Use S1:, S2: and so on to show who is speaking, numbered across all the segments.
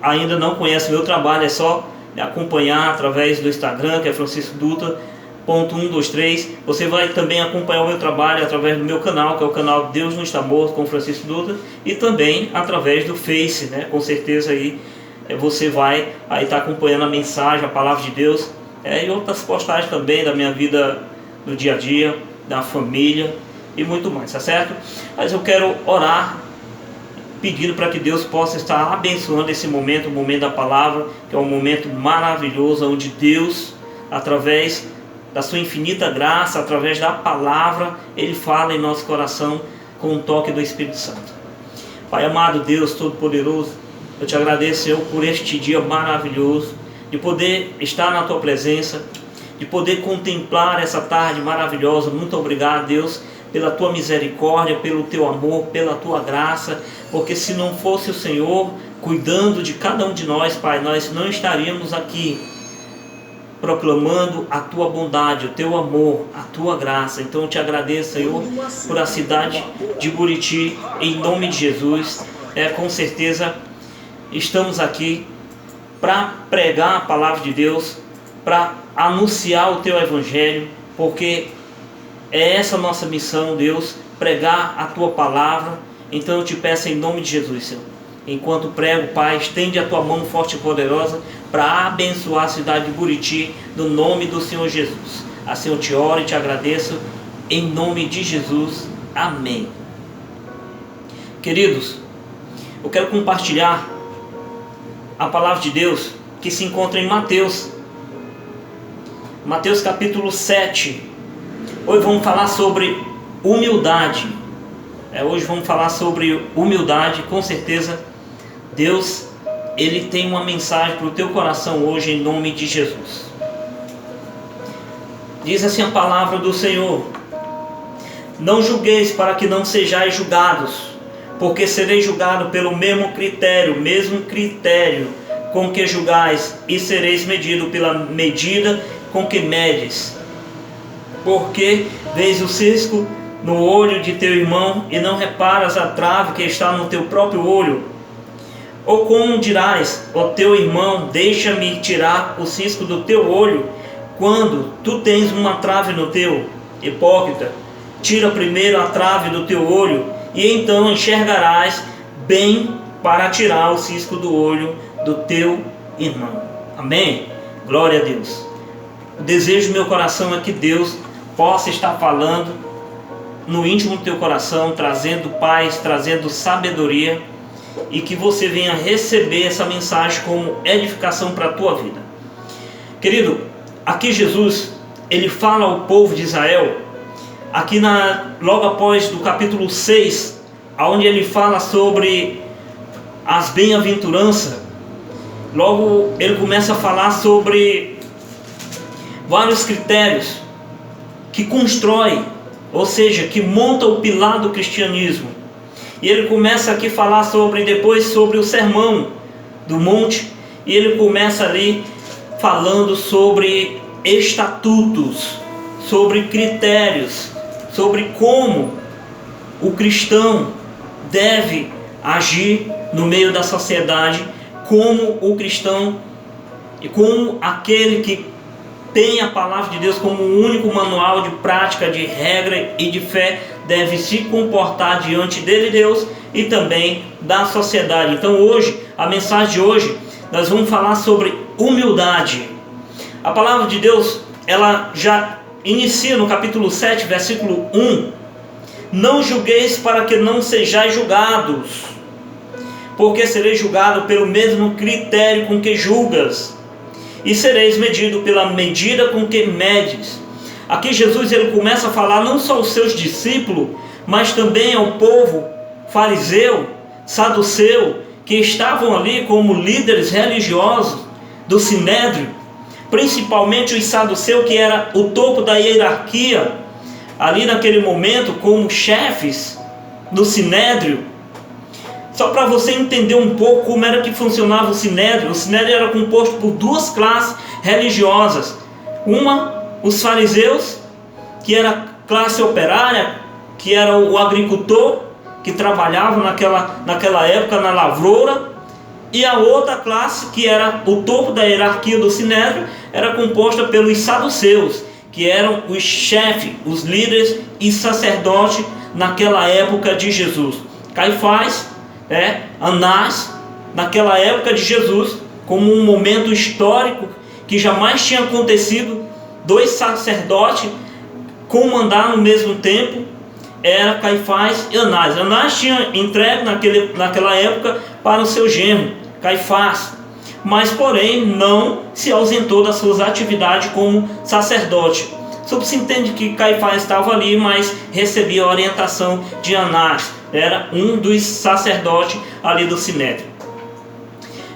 S1: Ainda não conhece meu trabalho, é só me acompanhar através do Instagram, que é franciscodutra.123. Você vai também acompanhar o meu trabalho através do meu canal, que é o canal Deus Não Está Morto, com Francisco Dutra, e também através do Face, né? Com certeza aí você vai aí estar acompanhando a mensagem, a palavra de Deus, e outras postagens também da minha vida do dia a dia, da família e muito mais, tá certo? Mas eu quero orar, pedindo para que Deus possa estar abençoando esse momento, o momento da palavra, que é um momento maravilhoso, onde Deus, através da sua infinita graça, através da palavra, Ele fala em nosso coração com o toque do Espírito Santo. Pai amado, Deus Todo-Poderoso, eu te agradeço, Senhor, por este dia maravilhoso, de poder estar na Tua presença, de poder contemplar essa tarde maravilhosa. Muito obrigado, Deus, pela Tua misericórdia, pelo Teu amor, pela Tua graça, porque se não fosse o Senhor cuidando de cada um de nós, Pai, nós não estaríamos aqui proclamando a Tua bondade, o Teu amor, a Tua graça. Então eu te agradeço, Senhor, por a cidade de Buriti, em nome de Jesus. Com certeza estamos aqui para pregar a palavra de Deus, para anunciar o Teu Evangelho, porque é essa a nossa missão, Deus, pregar a Tua palavra. Então eu te peço em nome de Jesus, Senhor, enquanto prego, Pai, estende a Tua mão forte e poderosa para abençoar a cidade de Buriti, no nome do Senhor Jesus. Assim eu te oro e te agradeço, em nome de Jesus. Amém. Queridos, eu quero compartilhar a palavra de Deus que se encontra em Mateus capítulo 7. Hoje vamos falar sobre humildade. Hoje vamos falar sobre humildade. Com certeza Deus, Ele tem uma mensagem para o teu coração hoje, em nome de Jesus. Diz assim a palavra do Senhor: não julgueis para que não sejais julgados, porque sereis julgados pelo mesmo critério com que julgais, e sereis medido pela medida com que medes. Porque vês o cisco no olho de teu irmão, e não reparas a trave que está no teu próprio olho? Ou como dirás ao teu irmão: deixa-me tirar o cisco do teu olho, quando tu tens uma trave no teu? Hipócrita, tira primeiro a trave do teu olho, e então enxergarás bem para tirar o cisco do olho do teu irmão. Amém? Glória a Deus. O desejo do meu coração é que Deus possa estar falando no íntimo do teu coração, trazendo paz, trazendo sabedoria, e que você venha receber essa mensagem como edificação para a tua vida. Querido, aqui Jesus, Ele fala ao povo de Israel, aqui logo após do capítulo 6, onde Ele fala sobre as bem-aventuranças. Logo Ele começa a falar sobre vários critérios que constrói, ou seja, que monta o pilar do cristianismo. E Ele começa aqui a falar depois sobre o sermão do monte, e Ele começa ali falando sobre estatutos, sobre critérios, sobre como o cristão deve agir no meio da sociedade, como o cristão e como aquele que tem a palavra de Deus como o único manual de prática, de regra e de fé, deve se comportar diante dele, Deus, e também da sociedade. Então hoje, a mensagem de hoje, nós vamos falar sobre humildade. A palavra de Deus, ela já inicia no capítulo 7, versículo 1. Não julgueis para que não sejais julgados, porque sereis julgado pelo mesmo critério com que julgas, e sereis medido pela medida com que medes. Aqui Jesus, ele começa a falar não só aos seus discípulos, mas também ao povo fariseu, saduceu, que estavam ali como líderes religiosos do Sinédrio, principalmente os saduceus, que era o topo da hierarquia ali naquele momento, como chefes do Sinédrio. Só para você entender um pouco como era que funcionava o Sinédrio era composto por duas classes religiosas. Uma, os fariseus, que era a classe operária, que era o agricultor, que trabalhava naquela época na lavoura, E a outra classe, que era o topo da hierarquia do Sinédrio, era composta pelos saduceus, que eram os chefes, os líderes e sacerdotes naquela época de Jesus. Caifás, Anás, naquela época de Jesus, como um momento histórico que jamais tinha acontecido, dois sacerdotes comandar no mesmo tempo, era Caifás e Anás. Anás tinha entregue naquela época para o seu genro, Caifás, mas porém não se ausentou das suas atividades como sacerdote. Subentende que Caifás estava ali, mas recebia a orientação de Anás, era um dos sacerdotes ali do Sinédrio.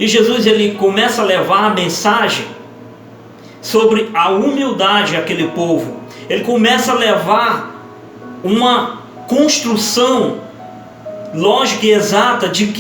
S1: E Jesus, ele começa a levar a mensagem sobre a humildade daquele povo. Ele começa a levar uma construção lógica e exata de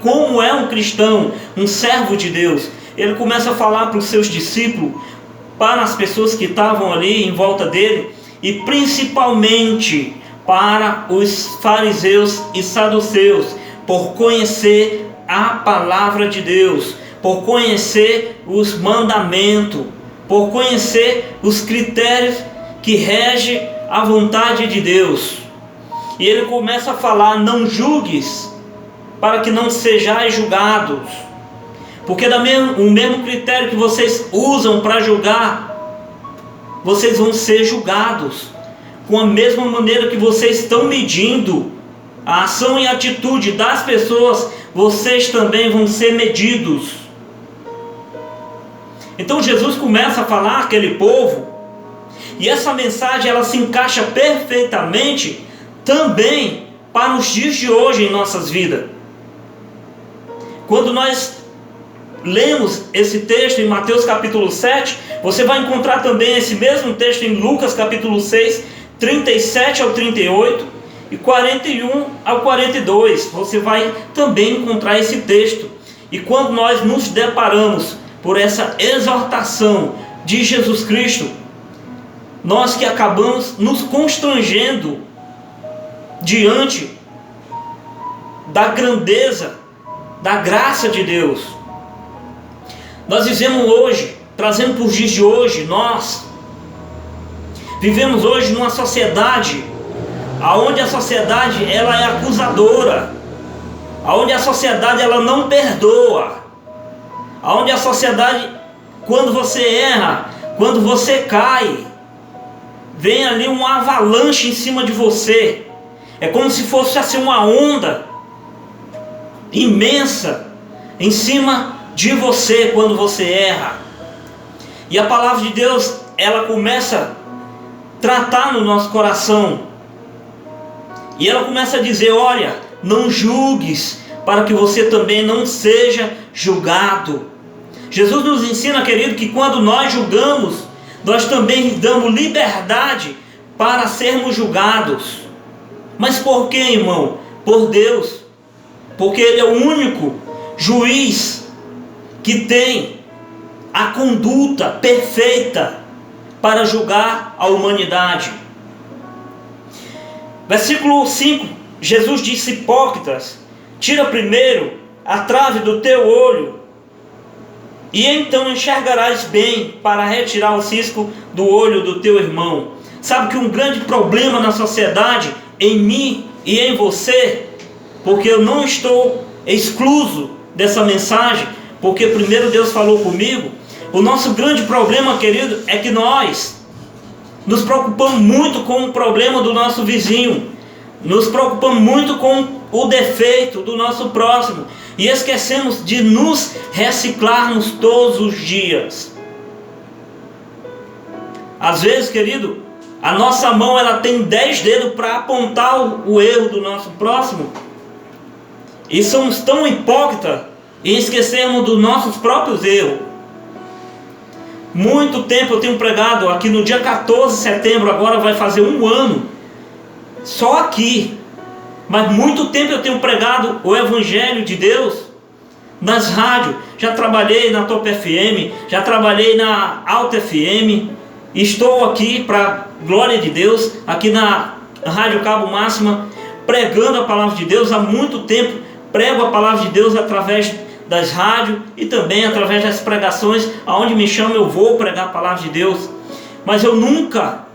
S1: como é um cristão, um servo de Deus. Ele começa a falar para os seus discípulos, para as pessoas que estavam ali em volta dele, e principalmente para os fariseus e saduceus, por conhecer a palavra de Deus, por conhecer os mandamentos, por conhecer os critérios que regem a vontade de Deus. E ele começa a falar: não julgues, para que não sejais julgados. Porque o mesmo critério que vocês usam para julgar, vocês vão ser julgados. Com a mesma maneira que vocês estão medindo a ação e a atitude das pessoas, vocês também vão ser medidos. Então Jesus começa a falar àquele povo, e essa mensagem ela se encaixa perfeitamente também para os dias de hoje em nossas vidas. Quando nós lemos esse texto em Mateus capítulo 7, você vai encontrar também esse mesmo texto em Lucas capítulo 6, 37 ao 38 e 41 ao 42. Você vai também encontrar esse texto. E quando nós nos deparamos por essa exortação de Jesus Cristo, nós que acabamos nos constrangendo diante da grandeza, da graça de Deus. Nós vivemos hoje, trazendo para os dias de hoje, nós vivemos hoje numa sociedade onde a sociedade ela é acusadora, onde a sociedade ela não perdoa, onde a sociedade, quando você erra, quando você cai, vem ali uma avalanche em cima de você. É como se fosse assim uma onda imensa em cima de você quando você erra. E a palavra de Deus, ela começa a tratar no nosso coração. E ela começa a dizer: olha, não julgues, para que você também não seja julgado. Jesus nos ensina, querido, que quando nós julgamos, nós também damos liberdade para sermos julgados. Mas por quê, irmão? Por Deus. Porque Ele é o único juiz que tem a conduta perfeita para julgar a humanidade. Versículo 5, Jesus disse: hipócritas, tira primeiro a trave do teu olho, e então enxergarás bem para retirar o cisco do olho do teu irmão. Sabe que um grande problema na sociedade, em mim e em você, porque eu não estou excluso dessa mensagem, porque primeiro Deus falou comigo. O nosso grande problema, querido, é que nós nos preocupamos muito com o problema do nosso vizinho, nos preocupamos muito com o defeito do nosso próximo, e esquecemos de nos reciclarmos todos os dias. Às vezes, querido, a nossa mão ela tem 10 dedos para apontar o erro do nosso próximo, e somos tão hipócritas em esquecermos dos nossos próprios erros. Muito tempo eu tenho pregado aqui no dia 14 de setembro, agora vai fazer um ano, só aqui. Mas muito tempo eu tenho pregado o Evangelho de Deus nas rádios. Já trabalhei na Top FM, já trabalhei na Alta FM. Estou aqui para glória de Deus, aqui na Rádio Cabo Máxima, pregando a palavra de Deus há muito tempo. Prego a palavra de Deus através das rádios e também através das pregações, aonde me chama eu vou pregar a palavra de Deus. Mas eu nunca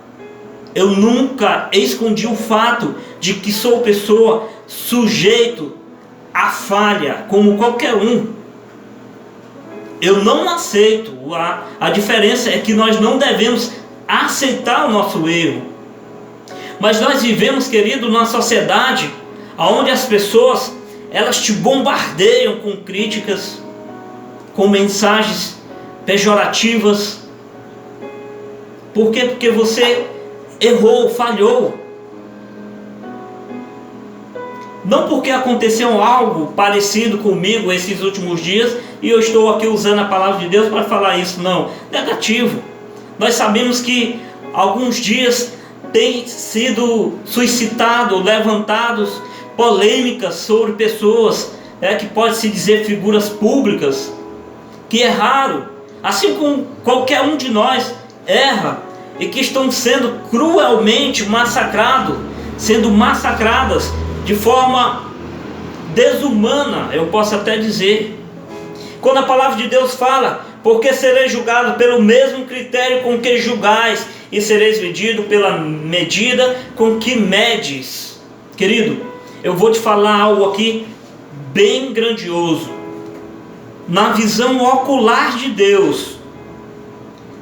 S1: escondi o fato de que sou pessoa sujeito à falha, como qualquer um. Eu não aceito. A diferença é que nós não devemos aceitar o nosso erro. Mas nós vivemos, querido, numa sociedade onde as pessoas, elas te bombardeiam com críticas, com mensagens pejorativas. Por quê? Porque você errou, falhou. Não porque aconteceu algo parecido comigo esses últimos dias e eu estou aqui usando a palavra de Deus para falar isso, não. Negativo. Nós sabemos que alguns dias tem sido suscitado, levantados polêmicas sobre pessoas, que pode-se dizer figuras públicas, que erraram, assim como qualquer um de nós erra, e que estão sendo cruelmente sendo massacradas de forma desumana, eu posso até dizer. Quando a palavra de Deus fala, porque sereis julgado pelo mesmo critério com que julgais, e sereis medido pela medida com que medes. Querido, eu vou te falar algo aqui bem grandioso. Na visão ocular de Deus,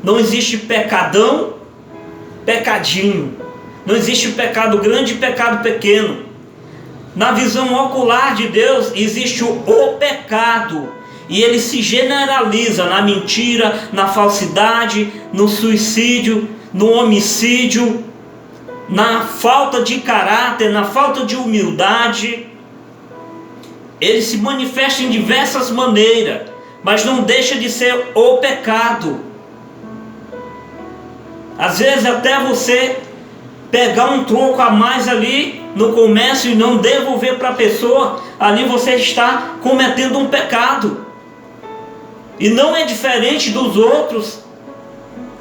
S1: não existe pecadão, pecadinho. Não existe pecado grande e pecado pequeno. Na visão ocular de Deus existe o pecado, e ele se generaliza na mentira, na falsidade, no suicídio, no homicídio, na falta de caráter, na falta de humildade. Ele se manifesta em diversas maneiras, mas não deixa de ser o pecado. Às vezes até você pegar um troco a mais ali no comércio e não devolver para a pessoa, ali você está cometendo um pecado. E não é diferente dos outros,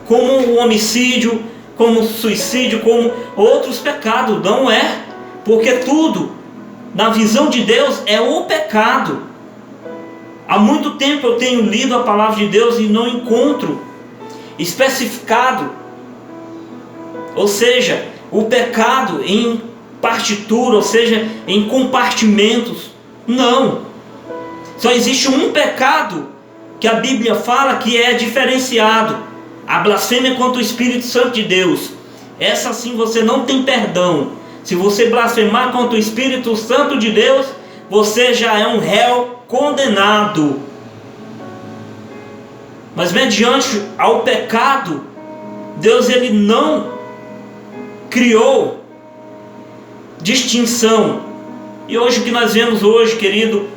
S1: como o homicídio, como o suicídio, como outros pecados. Não é, porque tudo, na visão de Deus, é o pecado. Há muito tempo eu tenho lido a palavra de Deus e não encontro especificado, ou seja, o pecado em partitura, ou seja, em compartimentos. Não. Só existe um pecado que a Bíblia fala que é diferenciado: a blasfêmia contra o Espírito Santo de Deus. Essa sim você não tem perdão. Se você blasfemar contra o Espírito Santo de Deus, você já é um réu condenado. Mas mediante ao pecado, Deus ele não criou distinção. E hoje o que nós vemos hoje, querido,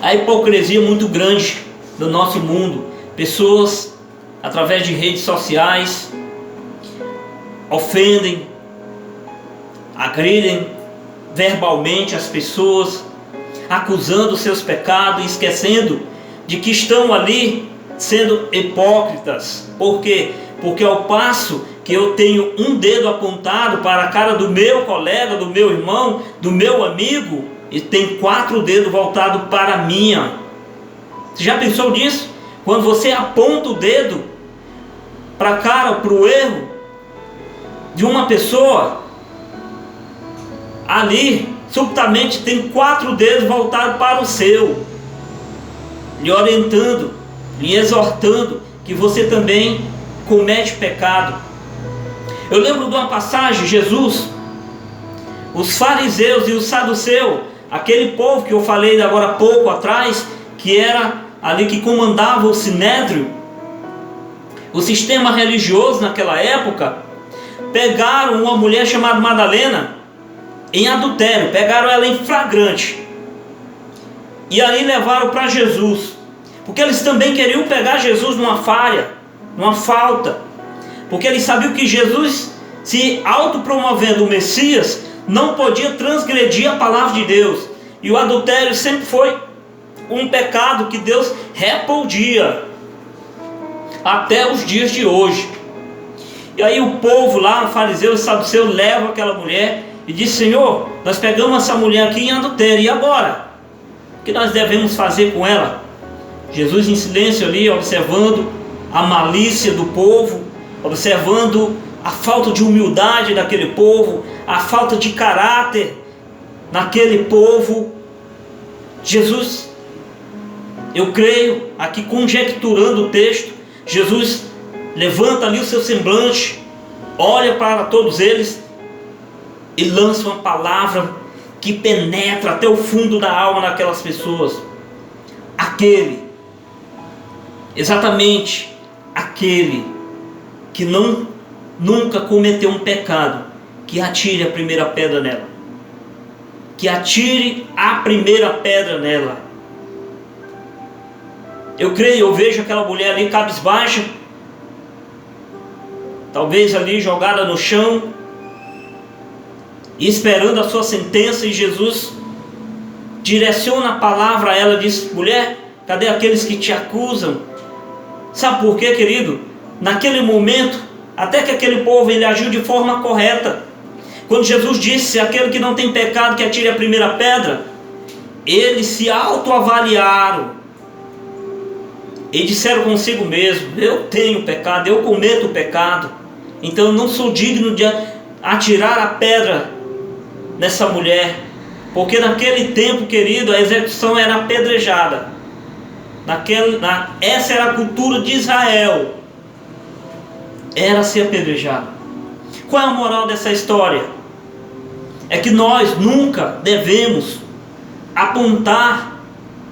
S1: a hipocrisia muito grande do nosso mundo. Pessoas, através de redes sociais, ofendem, agridem verbalmente as pessoas, acusando seus pecados, esquecendo de que estão ali sendo hipócritas. Por quê? Porque ao passo que eu tenho um dedo apontado para a cara do meu colega, do meu irmão, do meu amigo, e tem 4 dedos voltados para a minha. Você já pensou nisso? Quando você aponta o dedo para a cara, para o erro de uma pessoa, ali subitamente tem 4 dedos voltados para o seu, lhe orientando, lhe exortando que você também comete pecado. Eu lembro de uma passagem, Jesus, os fariseus e os saduceus, aquele povo que eu falei agora há pouco atrás, que era ali que comandava o sinédrio, o sistema religioso naquela época, pegaram uma mulher chamada Madalena em adultério, pegaram ela em flagrante, e ali levaram para Jesus, porque eles também queriam pegar Jesus numa falha, numa falta, porque eles sabiam que Jesus, se autopromovendo o Messias, não podia transgredir a palavra de Deus, e o adultério sempre foi um pecado que Deus repudia até os dias de hoje. E aí o povo lá, o fariseu e saduceu, leva aquela mulher e diz: Senhor, nós pegamos essa mulher aqui em adultério, e agora? que nós devemos fazer com ela? Jesus em silêncio ali, observando a malícia do povo, observando a falta de humildade daquele povo, a falta de caráter naquele povo. Jesus, eu creio, aqui conjecturando o texto, Jesus levanta ali o seu semblante, olha para todos eles e lança uma palavra que penetra até o fundo da alma daquelas pessoas. Exatamente aquele que nunca cometeu um pecado, que atire a primeira pedra nela. Que atire a primeira pedra nela. Eu creio, eu vejo aquela mulher ali cabisbaixa, talvez ali jogada no chão, esperando a sua sentença, e Jesus direciona a palavra a ela e diz: mulher, cadê aqueles que te acusam? Sabe por quê, querido? Naquele momento, até que aquele povo ele agiu de forma correta. Quando Jesus disse: aquele que não tem pecado que atire a primeira pedra, eles se autoavaliaram e disseram consigo mesmo: eu tenho pecado, eu cometo pecado, então eu não sou digno de atirar a pedra nessa mulher. Porque naquele tempo, querido, a execução era apedrejada. Essa era a cultura de Israel, era ser apedrejado. Qual é a moral dessa história? É que nós nunca devemos apontar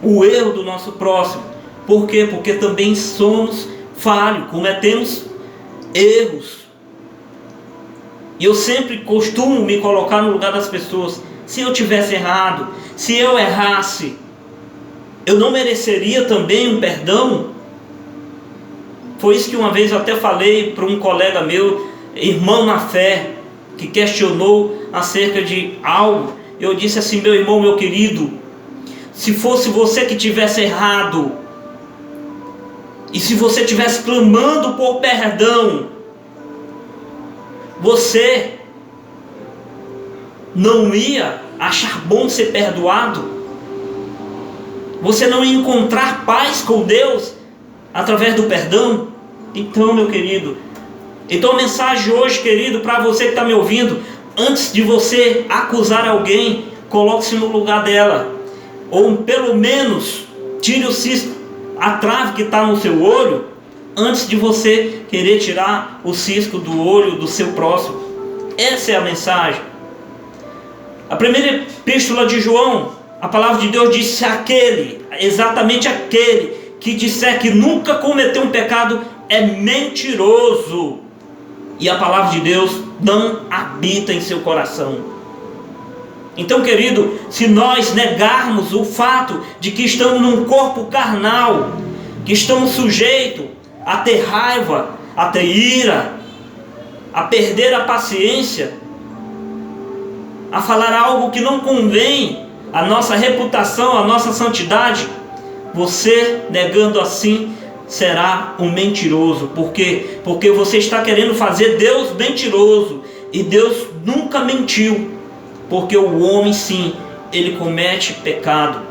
S1: o erro do nosso próximo. Por quê? Porque também somos falhos, cometemos erros. E eu sempre costumo me colocar no lugar das pessoas. Se eu tivesse errado, se eu errasse, eu não mereceria também um perdão? Foi isso que uma vez eu até falei para um colega meu, irmão na fé, que questionou acerca de algo. Eu disse assim: meu irmão, meu querido, se fosse você que tivesse errado, e se você estivesse clamando por perdão, você não ia achar bom ser perdoado? Você não ia encontrar paz com Deus através do perdão? Então, meu querido, então a mensagem hoje, querido, para você que está me ouvindo: antes de você acusar alguém, coloque-se no lugar dela, ou pelo menos tire o cisco, a trave que está no seu olho, antes de você querer tirar o cisco do olho do seu próximo. Essa é a mensagem. A primeira epístola de João, a palavra de Deus diz: exatamente aquele que disser que nunca cometeu um pecado é mentiroso, e a palavra de Deus não habita em seu coração. Então, querido, se nós negarmos o fato de que estamos num corpo carnal, que estamos sujeitos a ter raiva, a ter ira, a perder a paciência, a falar algo que não convém à nossa reputação, à nossa santidade, você, negando assim, será um mentiroso. Por quê? Porque você está querendo fazer Deus mentiroso, e Deus nunca mentiu. Porque o homem, sim, ele comete pecado.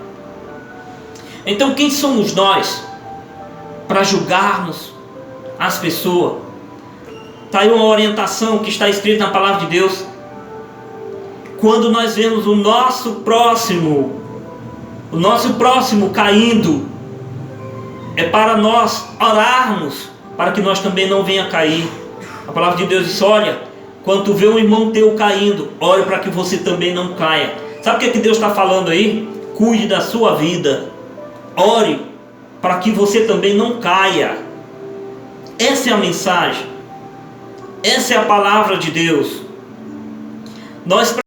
S1: Então, quem somos nós para julgarmos as pessoas? Está aí uma orientação que está escrita na palavra de Deus. Quando nós vemos o nosso próximo caindo, é para nós orarmos para que nós também não venha cair. A palavra de Deus diz: olha, quando tu vê um irmão teu caindo, ore para que você também não caia. Sabe o que Deus está falando aí? Cuide da sua vida, ore para que você também não caia. Essa é a mensagem, essa é a palavra de Deus. Nós